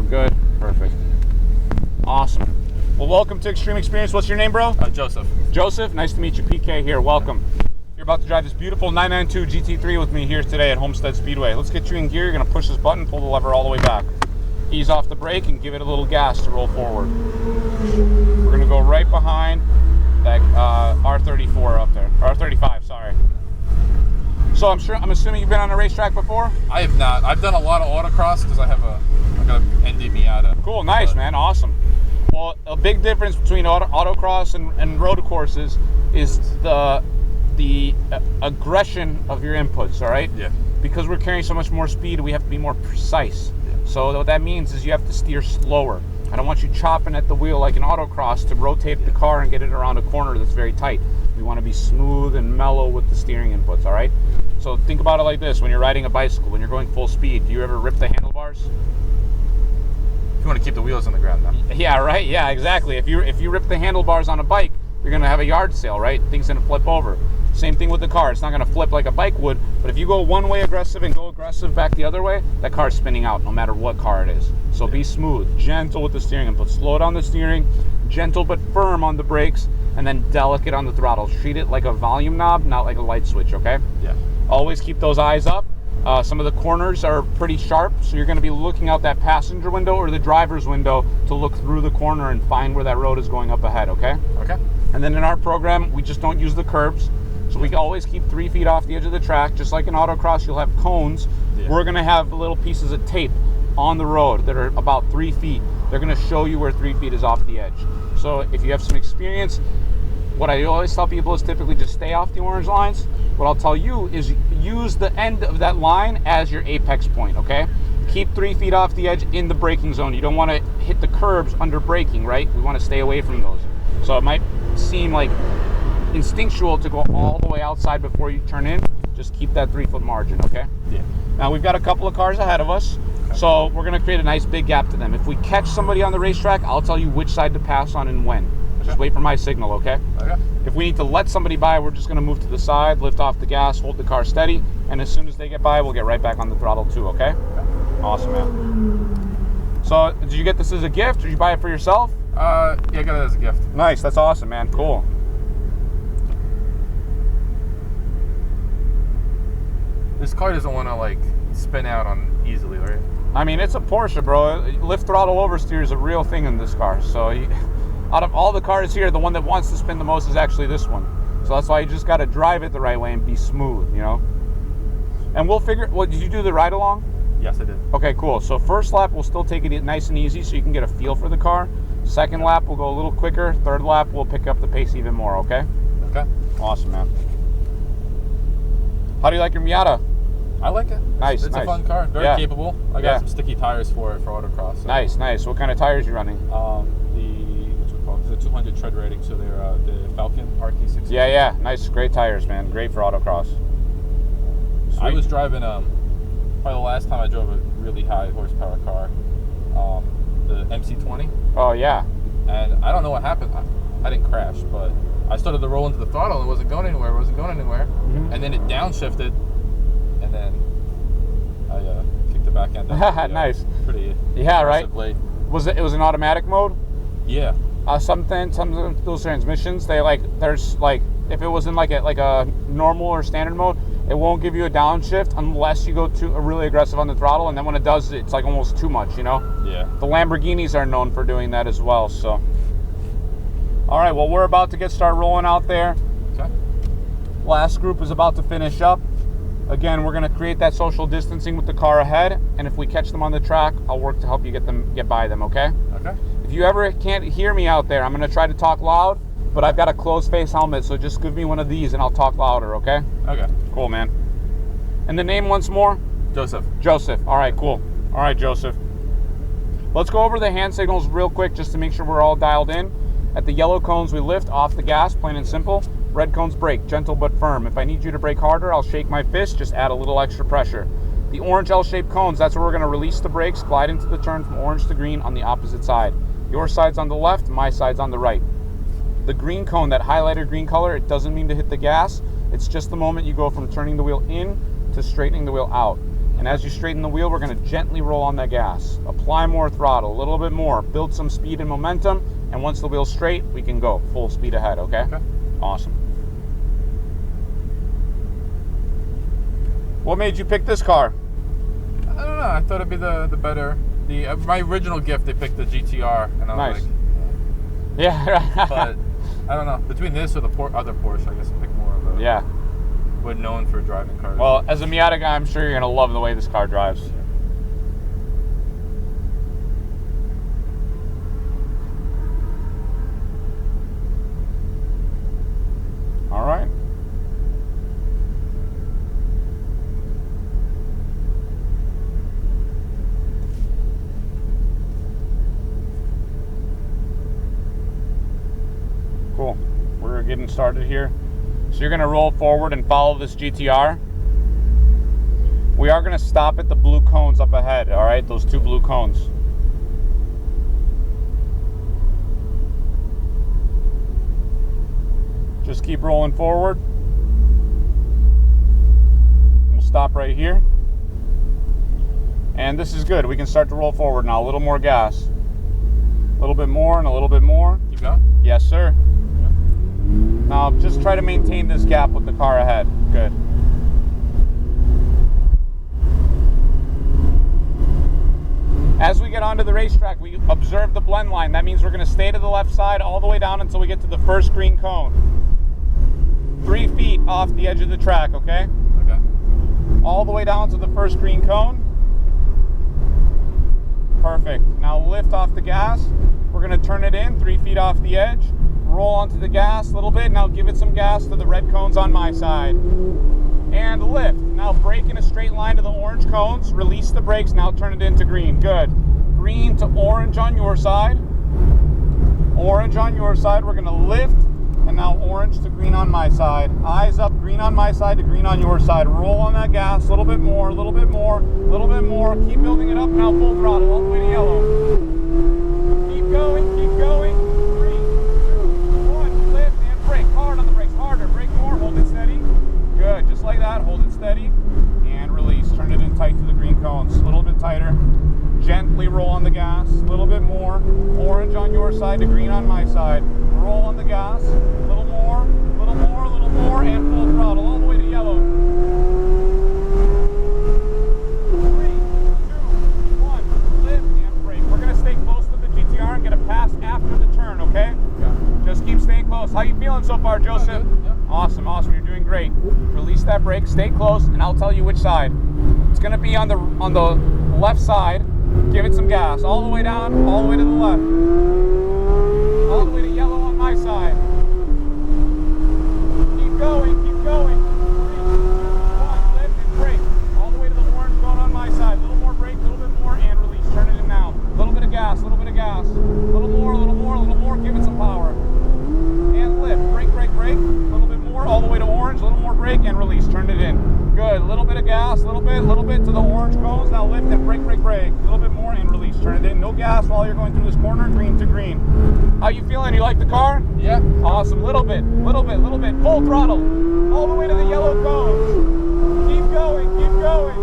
Sound good? Perfect. Awesome. Well, welcome to Extreme Experience. What's your name, bro? Joseph. Joseph, nice to meet you. PK here, welcome. You're about to drive this beautiful 992 GT3 with me here today at Homestead Speedway. Let's get you in gear. You're gonna push this button, pull the lever all the way back. Ease off the brake and give it a little gas to roll forward. We're gonna go right behind that R34 up there, R35, sorry. So I'm assuming you've been on a racetrack before? I have not. I've done a lot of autocross because I got an ND Miata. Cool, nice, man, awesome. Well, a big difference between autocross and road courses is the aggression of your inputs, all right? Yeah. Because we're carrying so much more speed, we have to be more precise. Yeah. So what that means is you have to steer slower. I don't want you chopping at the wheel like an autocross to rotate the car and get it around a corner that's very tight. We want to be smooth and mellow with the steering inputs, all right? So think about it like this. When you're riding a bicycle, when you're going full speed, do you ever rip the handlebars? If you want to keep the wheels on the ground, though. Yeah, right? Yeah, exactly. If you rip the handlebars on a bike, you're going to have a yard sale, right? Things going to flip over. Same thing with the car. It's not going to flip like a bike would, but if you go one way aggressive and go aggressive back the other way, that car's spinning out no matter what car it is. So be smooth, gentle with the steering input. Slow down the steering, gentle but firm on the brakes, and then delicate on the throttle. Treat it like a volume knob, not like a light switch, okay? Yeah. Always keep those eyes up. Some of the corners are pretty sharp, so you're going to be looking out that passenger window or the driver's window to look through the corner and find where that road is going up ahead, okay? Okay. And then in our program, we just don't use the curbs. So we always keep 3 feet off the edge of the track. Just like in autocross, you'll have cones. Yeah. We're going to have little pieces of tape on the road that are about 3 feet. They're going to show you where 3 feet is off the edge. So if you have some experience, what I always tell people is typically just stay off the orange lines. What I'll tell you is use the end of that line as your apex point, okay? Keep 3 feet off the edge in the braking zone. You don't want to hit the curbs under braking, right? We want to stay away from those. So it might seem like instinctual to go all the way outside before you turn in. Just keep that 3 foot margin, okay? Yeah. Now we've got a couple of cars ahead of us, so we're gonna create a nice big gap to them. If we catch somebody on the racetrack, I'll tell you which side to pass on and when. Just wait for my signal, okay? Okay. If we need to let somebody by, we're just gonna move to the side, lift off the gas, hold the car steady, and as soon as they get by, we'll get right back on the throttle too, okay? Awesome, man. So, did you get this as a gift, or did you buy it for yourself? Yeah, I got it as a gift. Nice, that's awesome, man, cool. This car doesn't want to like spin out on easily, right? I mean, it's a Porsche, bro. Lift throttle oversteer is a real thing in this car. So out of all the cars here, the one that wants to spin the most is actually this one. So that's why you just got to drive it the right way and be smooth, you know? And we'll figure, did you do the ride along? Yes, I did. Okay, cool. So first lap, we'll still take it nice and easy so you can get a feel for the car. Second lap, we'll go a little quicker. Third lap, we'll pick up the pace even more, okay? Okay. Awesome, man. How do you like your Miata? I like it. Nice, It's nice. a fun car. Very capable. I got some sticky tires for it for autocross. So. Nice, nice. What kind of tires are you running? What's it called? The 200 tread rating, so they're the Falcon RT60. Yeah. Nice, great tires, man. Great for autocross. Sweet. I was driving, probably the last time I drove a really high horsepower car, the MC20. Oh, yeah. And I don't know what happened. I didn't crash, but I started to roll into the throttle and it wasn't going anywhere. Mm-hmm. And then it downshifted, and then I kicked the back end up. Nice. Pretty. Yeah, right. Blade. It was an automatic mode? Yeah. Some of those transmissions, if it was in like a normal or standard mode, it won't give you a downshift unless you go really aggressive on the throttle, and then when it does, it's like almost too much, you know? Yeah. The Lamborghinis are known for doing that as well, so. All right, well, we're about to start rolling out there. Okay. Last group is about to finish up. Again, we're gonna create that social distancing with the car ahead, and if we catch them on the track, I'll work to help you get by them, okay? Okay. If you ever can't hear me out there, I'm gonna try to talk loud, but I've got a closed face helmet, so just give me one of these and I'll talk louder, okay? Okay. Cool, man. And the name once more? Joseph. Joseph. All right, cool. All right, Joseph. Let's go over the hand signals real quick just to make sure we're all dialed in. At the yellow cones, we lift off the gas, plain and simple. Red cones, brake, gentle but firm. If I need you to brake harder, I'll shake my fist, just add a little extra pressure. The orange L-shaped cones, that's where we're gonna release the brakes, glide into the turn from orange to green on the opposite side. Your side's on the left, my side's on the right. The green cone, that highlighted green color, it doesn't mean to hit the gas. It's just the moment you go from turning the wheel in to straightening the wheel out. And as you straighten the wheel, we're going to gently roll on that gas. Apply more throttle, a little bit more. Build some speed and momentum. And once the wheel's straight, we can go full speed ahead, okay? Okay. Awesome. What made you pick this car? I don't know. I thought it'd be the better. My original gift, they picked the GTR, and I was Nice. like, Yeah. but I don't know. Between this or the other Porsche, I guess I pick more of a. Yeah. We're known for driving cars. Well, as a Miata guy, I'm sure you're going to love the way this car drives. All right. Cool. We're getting started here. So you're going to roll forward and follow this GTR. We are going to stop at the blue cones up ahead, all right? Those two blue cones. Just keep rolling forward. We'll stop right here. And this is good. We can start to roll forward now. A little more gas. A little bit more and a little bit more. Keep going? Yes, sir. Now just try to maintain this gap with the car ahead. Good. As we get onto the racetrack, we observe the blend line. That means we're going to stay to the left side all the way down until we get to the first green cone. 3 feet off the edge of the track, okay? Okay. All the way down to the first green cone. Perfect. Now lift off the gas. We're going to turn it in 3 feet off the edge. Roll onto the gas a little bit. Now give it some gas to the red cones on my side. And lift. Now brake in a straight line to the orange cones. Release the brakes. Now turn it into green. Good. Green to orange on your side. Orange on your side. We're going to lift. And now orange to green on my side. Eyes up. Green on my side to green on your side. Roll on that gas. A little bit more. A little bit more. A little bit more. Keep building it up. Now full throttle all the way to yellow. Keep going. Keep going. 3, 2, 1. Lift and brake. Hard on the brakes. Harder. Brake more. Hold it steady. Good. Just like that. Hold it steady. And release. Turn it in tight to the green cones. A little bit tighter. Gently roll on the gas. A little bit more. Orange on your side to green on my side. Roll on the gas. A little more. A little more. A little more. And full throttle all the way to yellow. 3, 2, 1. Lift and brake. We're going to stay close to the GTR and get a pass after the turn, okay? Yeah. Just keep staying close. How you feeling so far, Joseph? Good. Yeah. Awesome, awesome. You're doing great. Release that brake. Stay close, and I'll tell you which side. It's going to be on the left side. Give it some gas. All the way down, all the way to the left. All the way to yellow on my side. Keep going, keep going. 3, 2, 1. Lift and brake. All the way to the orange cone on my side. A little more brake, a little bit more, and release. Turn it in now. A little bit of gas, a little bit of gas. A little more, a little more, a little more. Give it some power. And lift. Brake, brake, brake. A little bit more, all the way to orange. A little more brake, and release. Turn it in. Good. A little bit of gas, a little bit to the orange cones. Now lift and brake, brake, brake. A little bit more and release. Turn it in. No gas while you're going through this corner. Green to green. How you feeling? You like the car? Yeah. Awesome. Little bit. Full throttle. All the way to the yellow cones. Keep going. Keep going.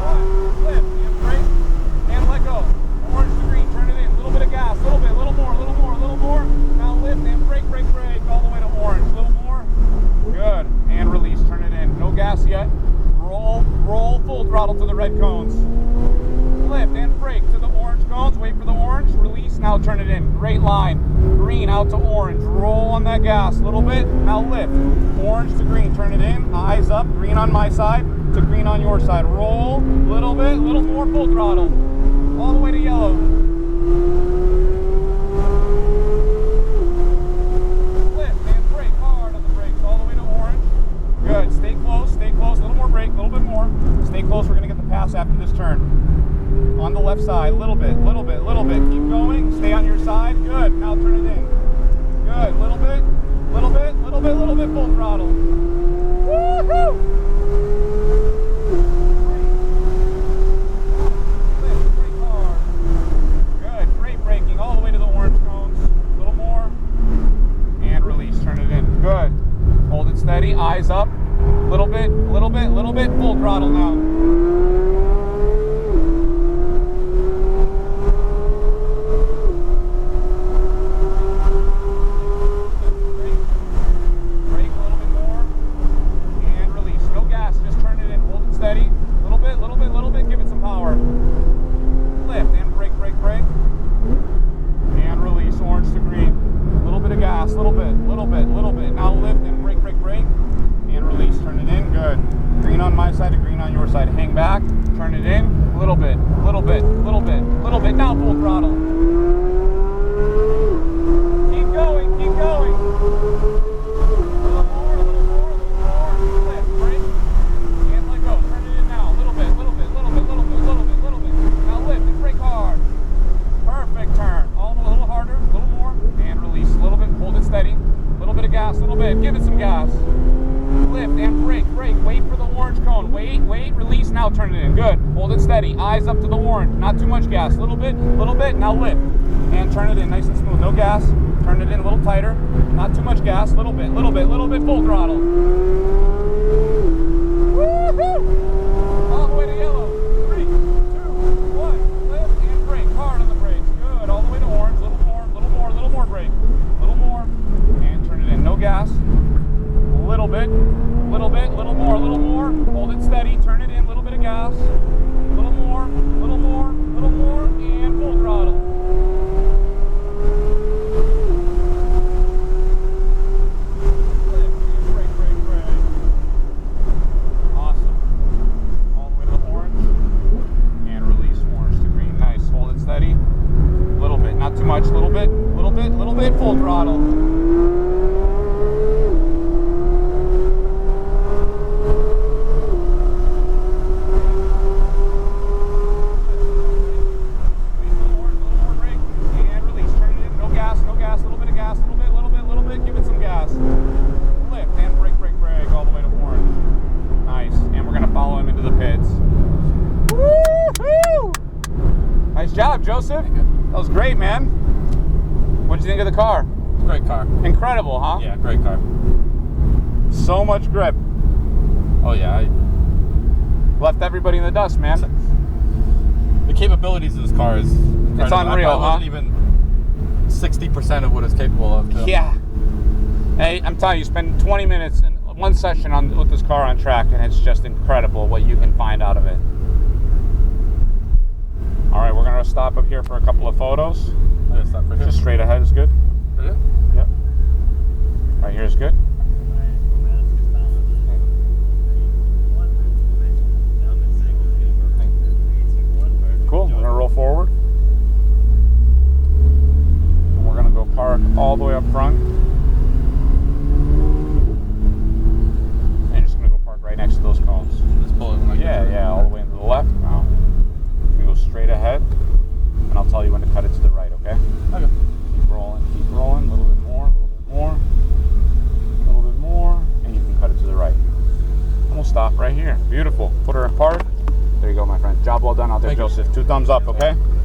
1. Lift and brake and let go. Orange to green. Turn it in. A little bit of gas. A little bit. A little more. A little more. A little more. Now lift and brake, brake, brake. All the way to orange. A little more. Good. And release. Turn it in. No gas yet. Roll full throttle to the red cones. Lift and brake to the orange cones. Wait for the orange. Release. Now turn it in. Great line. Green out to orange. Roll on that gas a little bit. Now lift. Orange to green. Turn it in. Eyes up. Green on my side to green on your side. Roll. Little bit. Little more full throttle. All the way to yellow. Lift and brake hard on the brakes. All the way to orange. Good. Stay close. Stay close. A little more brake. A little bit more. Stay close. We're going to get the pass after this turn. On the left side. Little bit. Little bit. Little bit. Keep going. Stay on your side. Good. Now turn it in. Good. Little bit. Little bit. Little bit. Little bit. Full throttle. Woohoo! Lift. Brake hard. Good. Great braking. All the way to the orange cones. A little more. And release. Turn it in. Good. Hold it steady. Eyes up. Little bit. Little bit. Little steady. Eyes up to the orange. Not too much gas. Little bit. Now lift. And turn it in nice and smooth. No gas. Turn it in a little tighter. Not too much gas. Little bit. Full throttle. Woohoo! All the way to yellow. 3, 2, 1. Lift and brake. Hard on the brakes. Good. All the way to orange. Little more brake. Little more. And turn it in. No gas. Little bit, little more. Hold it steady, turn it in, little bit of gas. Little more, and full throttle. Lift, and brake. Awesome. All the way to the orange. And release, orange to green. Nice, hold it steady. Little bit, not too much, little bit, full throttle. Nice job, Joseph. That was great, man. What'd you think of the car? Great car. Incredible, huh? Yeah, great car. So much grip. Oh yeah, I left everybody in the dust, man. The capabilities of this car is incredible. It's unreal, I wasn't even 60% of what it's capable of. Too. Yeah. Hey, I'm telling you, spend 20 minutes in one session with this car on track, and it's just incredible what you can find out of it. All right, we're gonna stop up here for a couple of photos. Stop right here. Just straight ahead is good. Right here? Yep. Right here is good. Cool. We're gonna roll forward. And we're gonna go park all the way up front. And you're just gonna go park right next to those cones. Just pull it when I get to it. Yeah, all the way into the left. Now, you go straight ahead, and I'll tell you when to cut it to the right. Okay? Okay. Keep rolling. A little bit more. And you can cut it to the right. And we'll stop right here. Beautiful. Put her in park. There you go, my friend. Job well done out there, Thank you. Joseph. 2 thumbs up, okay?